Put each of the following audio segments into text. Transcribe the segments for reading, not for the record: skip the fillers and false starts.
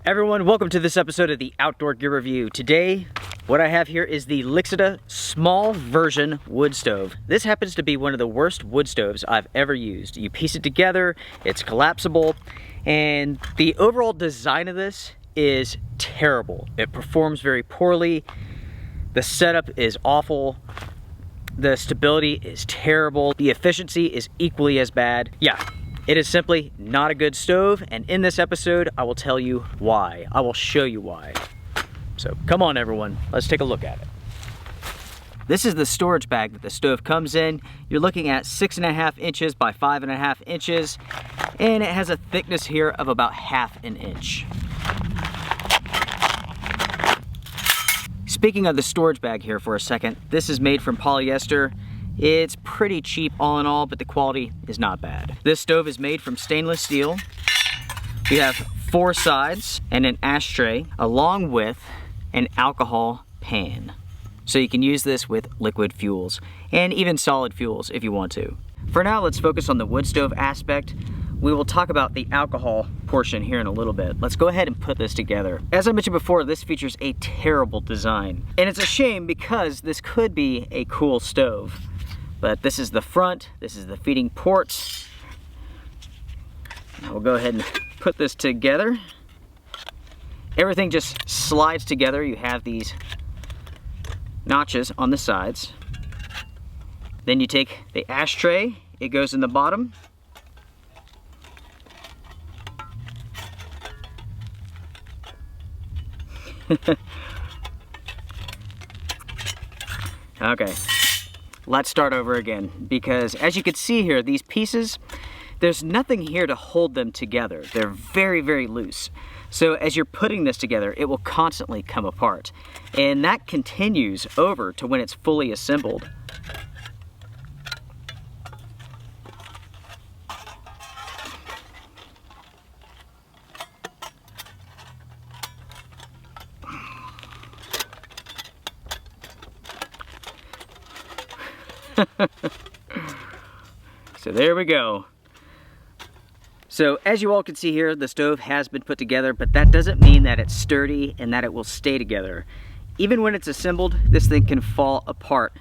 Everyone, welcome to this episode of the Outdoor Gear Review. Today, what I have here is the Lixada small version wood stove. This happens to be one of the worst wood stoves I've ever used. You piece it together, it's collapsible, and the overall design of this is terrible. It performs very poorly. The setup is awful. The stability is terrible. The efficiency is equally as bad. Yeah. It is simply not a good stove, and in this episode, I will tell you why. I will show you why. So come on everyone, let's take a look at it. This is the storage bag that the stove comes in. You're looking at 6.5 inches by 5.5 inches, and it has a thickness here of about 1/2 inch. Speaking of the storage bag here for a second, this is made from polyester. It's pretty cheap all in all, but the quality is not bad. This stove is made from stainless steel. We have 4 sides and an ashtray, along with an alcohol pan. So you can use this with liquid fuels and even solid fuels if you want to. For now, let's focus on the wood stove aspect. We will talk about the alcohol portion here in a little bit. Let's go ahead and put this together. As I mentioned before, this features a terrible design. And it's a shame because this could be a cool stove. But this is the front, this is the feeding ports. Now we'll go ahead and put this together. Everything just slides together. You have these notches on the sides. Then you take the ashtray, it goes in the bottom. Okay. Let's start over again, because as you can see here, these pieces, there's nothing here to hold them together. They're very, very loose. So as you're putting this together, it will constantly come apart. And that continues over to when it's fully assembled. So there we go. So as you all can see here, the stove has been put together, but that doesn't mean that it's sturdy and that it will stay together. Even when it's assembled, this thing can fall apart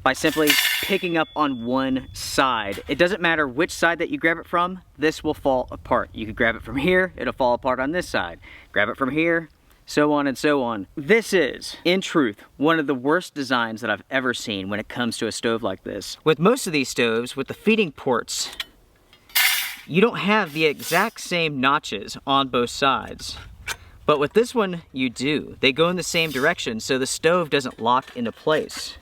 by simply picking up on one side. It doesn't matter which side that you grab it from, this will fall apart. You could grab it from here, it'll fall apart on this side. Grab it from here, so on and so on. This is, in truth, one of the worst designs that I've ever seen when it comes to a stove like this. With most of these stoves, with the feeding ports, you don't have the exact same notches on both sides. But with this one, you do. They go in the same direction, so the stove doesn't lock into place.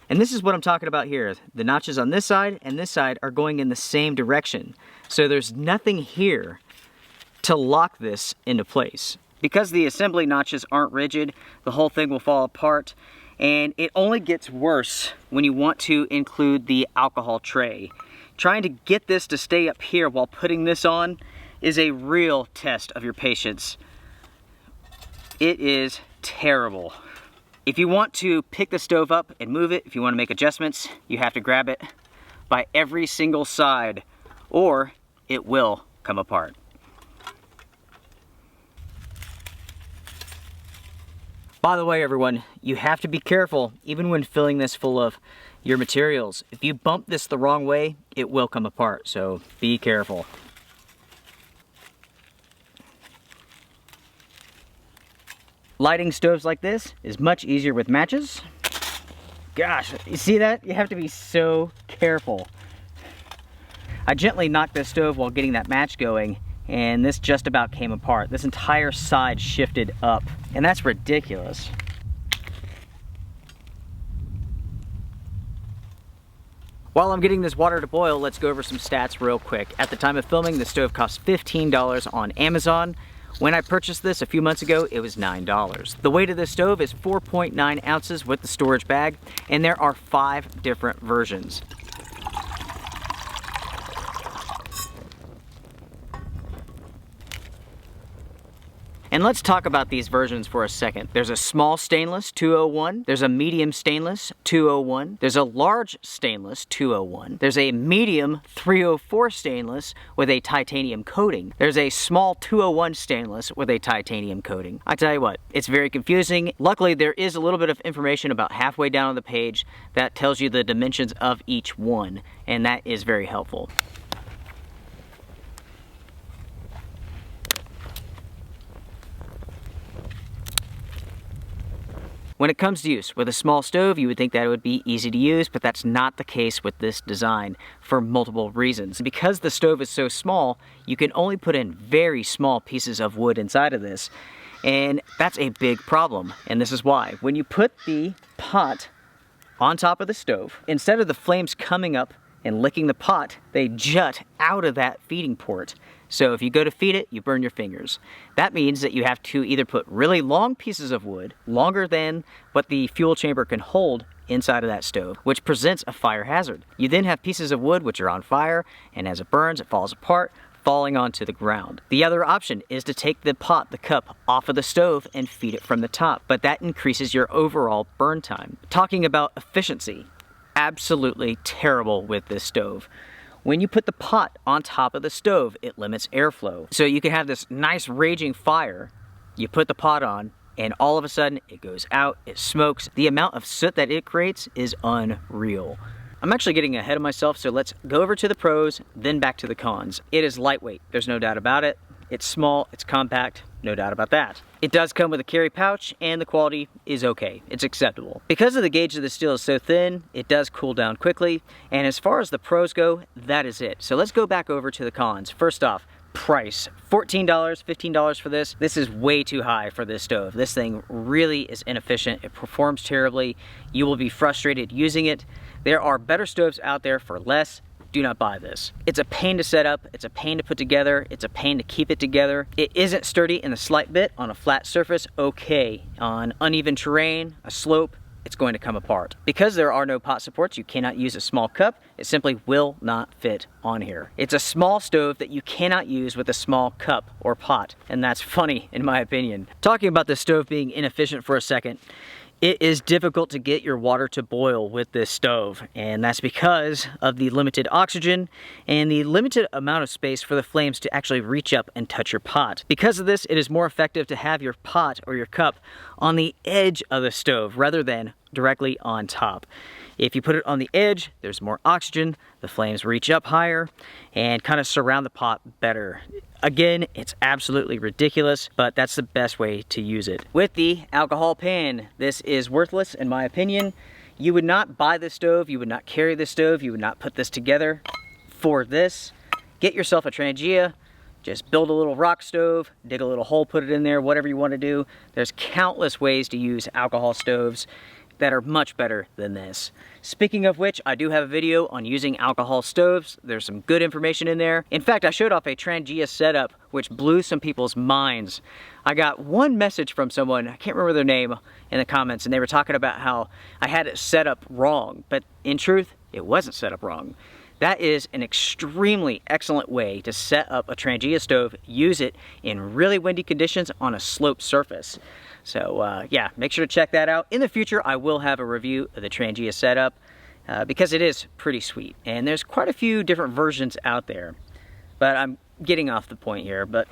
And this is what I'm talking about here. The notches on this side and this side are going in the same direction. So there's nothing here to lock this into place. Because the assembly notches aren't rigid, the whole thing will fall apart. And it only gets worse when you want to include the alcohol tray. Trying to get this to stay up here while putting this on is a real test of your patience. It is terrible. If you want to pick the stove up and move it, if you want to make adjustments, you have to grab it by every single side, or it will come apart. By the way, everyone, you have to be careful even when filling this full of your materials. If you bump this the wrong way, it will come apart, so be careful. Lighting stoves like this is much easier with matches. Gosh, you see that? You have to be so careful. I gently knocked this stove while getting that match going, and this just about came apart. This entire side shifted up, and that's ridiculous. While I'm getting this water to boil, let's go over some stats real quick. At the time of filming, the stove cost $15 on Amazon. When I purchased this a few months ago, it was $9. The weight of this stove is 4.9 ounces with the storage bag, and there are 5 different versions. And let's talk about these versions for a second. There's a small stainless 201, there's a medium stainless 201, there's a large stainless 201, there's a medium 304 stainless with a titanium coating, there's a small 201 stainless with a titanium coating. I tell you what, it's very confusing. Luckily, there is a little bit of information about halfway down on the page that tells you the dimensions of each one, and that is very helpful. When it comes to use with a small stove, you would think that it would be easy to use, but that's not the case with this design for multiple reasons. Because the stove is so small, you can only put in very small pieces of wood inside of this, and that's a big problem. And this is why. When you put the pot on top of the stove, instead of the flames coming up and licking the pot, they jut out of that feeding port. So if you go to feed it, you burn your fingers. That means that you have to either put really long pieces of wood, longer than what the fuel chamber can hold inside of that stove, which presents a fire hazard. You then have pieces of wood which are on fire, and as it burns, it falls apart, falling onto the ground. The other option is to take the pot, the cup, off of the stove and feed it from the top, but that increases your overall burn time. Talking about efficiency, absolutely terrible with this stove. When you put the pot on top of the stove, it limits airflow. So you can have this nice raging fire, you put the pot on, and all of a sudden it goes out, it smokes. The amount of soot that it creates is unreal. I'm actually getting ahead of myself, so let's go over to the pros, then back to the cons. It is lightweight, there's no doubt about it. It's small, it's compact, no doubt about that. It does come with a carry pouch, and the quality is okay. It's acceptable. Because of the gauge of the steel is so thin, it does cool down quickly, and as far as the pros go, that is it. So let's go back over to the cons. First off, price. $14, $15 for this. This is way too high for this stove. This thing really is inefficient. It performs terribly. You will be frustrated using it. There are better stoves out there for less. Do not buy this. It's a pain to set up, it's a pain to put together, it's a pain to keep it together. It isn't sturdy in the slight bit on a flat surface, okay. On uneven terrain, a slope, it's going to come apart. Because there are no pot supports, you cannot use a small cup. It simply will not fit on here. It's a small stove that you cannot use with a small cup or pot, and that's funny in my opinion. Talking about the stove being inefficient for a second, it is difficult to get your water to boil with this stove, and that's because of the limited oxygen and the limited amount of space for the flames to actually reach up and touch your pot. Because of this, it is more effective to have your pot or your cup on the edge of the stove rather than directly on top. If you put it on the edge, there's more oxygen, the flames reach up higher, and kind of surround the pot better. Again, it's absolutely ridiculous, but that's the best way to use it. With the alcohol pan, this is worthless in my opinion. You would not buy this stove, you would not carry this stove, you would not put this together for this. Get yourself a Trangia, just build a little rock stove, dig a little hole, put it in there, whatever you want to do. There's countless ways to use alcohol stoves that are much better than this. Speaking of which, I do have a video on using alcohol stoves. There's some good information in there. In fact, I showed off a Trangia setup which blew some people's minds. I got one message from someone, I can't remember their name, in the comments, and they were talking about how I had it set up wrong, but in truth, it wasn't set up wrong. That is an extremely excellent way to set up a Trangia stove, use it in really windy conditions on a sloped surface. So yeah, make sure to check that out. In the future, I will have a review of the Trangia setup because it is pretty sweet. And there's quite a few different versions out there. But I'm getting off the point here. But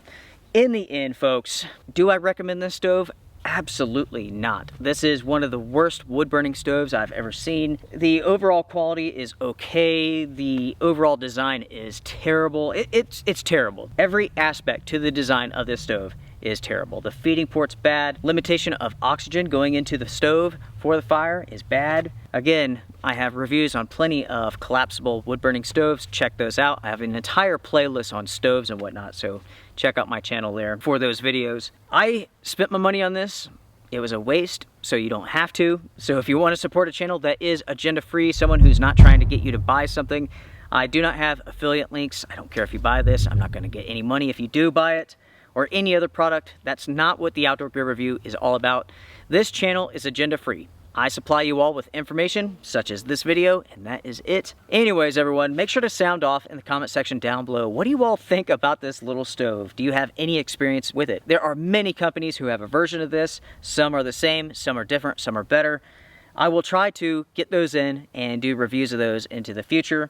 in the end, folks, do I recommend this stove? Absolutely not. This is one of the worst wood burning stoves I've ever seen. The overall quality is okay. The overall design is terrible. It's terrible. Every aspect to the design of this stove is terrible. The feeding port's bad. Limitation of oxygen going into the stove for the fire is bad. Again, I have reviews on plenty of collapsible wood burning stoves. Check those out. I have an entire playlist on stoves and whatnot, so check out my channel there for those videos. I spent my money on this. It was a waste, so you don't have to. So if you want to support a channel that is agenda free, someone who's not trying to get you to buy something, I do not have affiliate links. I don't care if you buy this. I'm not going to get any money if you do buy it, or any other product. That's not what the Outdoor Gear Review is all about. This channel is agenda free. I supply you all with information such as this video, and that is it. Anyways, everyone, make sure to sound off in the comment section down below. What do you all think about this little stove? Do you have any experience with it? There are many companies who have a version of this. Some are the same, some are different, some are better. I will try to get those in and do reviews of those into the future.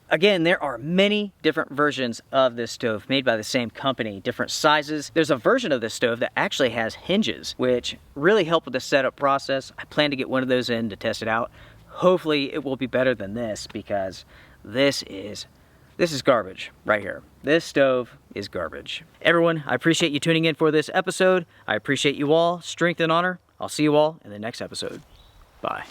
Again, there are many different versions of this stove made by the same company, different sizes. There's a version of this stove that actually has hinges, which really help with the setup process. I plan to get one of those in to test it out. Hopefully it will be better than this, because this is garbage right here. This stove is garbage. Everyone, I appreciate you tuning in for this episode. I appreciate you all. Strength and honor. I'll see you all in the next episode. Bye.